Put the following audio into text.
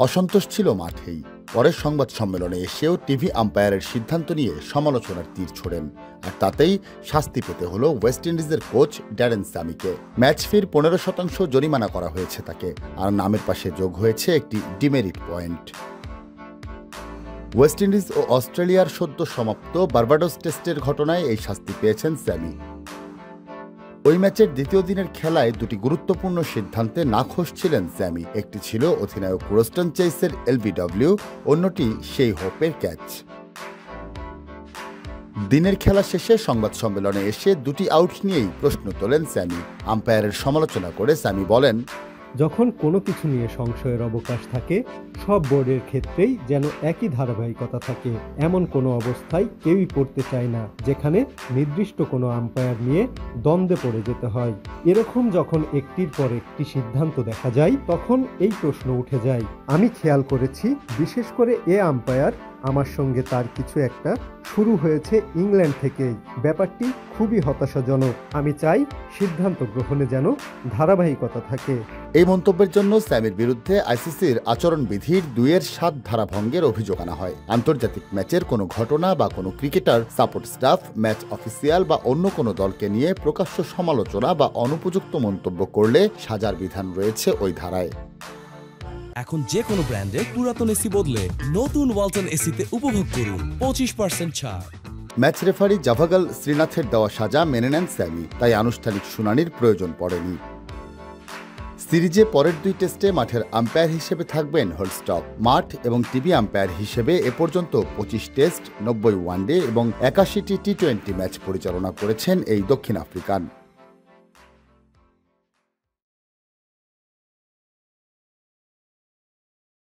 অসন্তোষ ছিল মাঠেই। পরের সংবাদ সম্মেলনে এসেও টিভি আম্পায়ারের সিদ্ধান্ত নিয়ে সমালোচনার তীর ছোড়েন, আর তাতেই শাস্তি পেতে হলো ওয়েস্ট ইন্ডিজের কোচ ড্যারেন স্যামিকে। ম্যাচ ফির 15% জরিমানা করা হয়েছে তাকে, আর নামের পাশে যোগ হয়েছে একটি ডিমেরিট পয়েন্ট। ওয়েস্ট ইন্ডিজ ও অস্ট্রেলিয়ার সদ্য সমাপ্ত বার্বাডোস টেস্টের ঘটনায় এই শাস্তি পেয়েছেন স্যামি। ওই ম্যাচের দ্বিতীয় দিনের খেলায় দুটি গুরুত্বপূর্ণ সিদ্ধান্তে নাখোশ ছিলেন স্যামি। একটি ছিল অধিনায়ক রোস্টন চেইসের এলবিডব্লিউ, অন্যটি সেই হোপের ক্যাচ। দিনের খেলা শেষে সংবাদ সম্মেলনে এসে দুটি আউট নিয়েই প্রশ্ন তোলেন স্যামি। আম্পায়ারের সমালোচনা করে স্যামি বলেন, যখন কোনো কিছু নিয়ে সংশয়ের অবকাশ থাকে, সব বোর্ডের ক্ষেত্রেই যেন একই ধারাবাহিকতা থাকে। এমন কোনো অবস্থায় কেউই পড়তে চায় না যেখানে নির্দিষ্ট কোনো আম্পায়ার নিয়ে দ্বন্দ্বে পড়ে যেতে হয়। এরকম যখন একটির পর একটি সিদ্ধান্ত দেখা যায়, তখন এই প্রশ্ন উঠে যায়। আমি খেয়াল করেছি, বিশেষ করে এ আম্পায়ার আমার সঙ্গে তার কিছু একটা শুরু হয়েছে ইংল্যান্ড থেকেই। ব্যাপারটি খুবই হতাশাজনক। আমি চাই সিদ্ধান্ত গ্রহণে যেন ধারাবাহিকতা থাকে। এই মন্তব্যের জন্য স্যামির বিরুদ্ধে আইসিসির আচরণবিধির 2-7 ধারা ভঙ্গের অভিযোগ আনা হয়। আন্তর্জাতিক ম্যাচের কোনো ঘটনা বা কোনো cricketer, support staff, match official বা অন্য কোনো দলকে নিয়ে প্রকাশ্য সমালোচনা বা অনুপযুক্ত মন্তব্য করলে সাজার বিধান রয়েছে ওই ধারায়। এখন যে কোনো ব্র্যান্ডের পুরাতন এসি বদলে নতুন ওয়ালটন এসিতে উপভোগ করুন 25% ছাড়। ম্যাচ রেফারি জাভাগাল শ্রীনাথের দেওয়া সাজা মেনে নেন স্যামি, তাই আনুষ্ঠানিক শুনানির প্রয়োজন পড়েনি। সিরিজে পরের 2 টেস্টে মাঠের আম্পায়ার হিসেবে থাকবেন হোলস্টক। মাঠ এবং টিভি আম্পায়ার হিসেবে এ পর্যন্ত 25 টেস্ট, 90 ওয়ানডে এবং 81টি টি-20 ম্যাচ পরিচালনা করেছেন এই দক্ষিণ আফ্রিকান।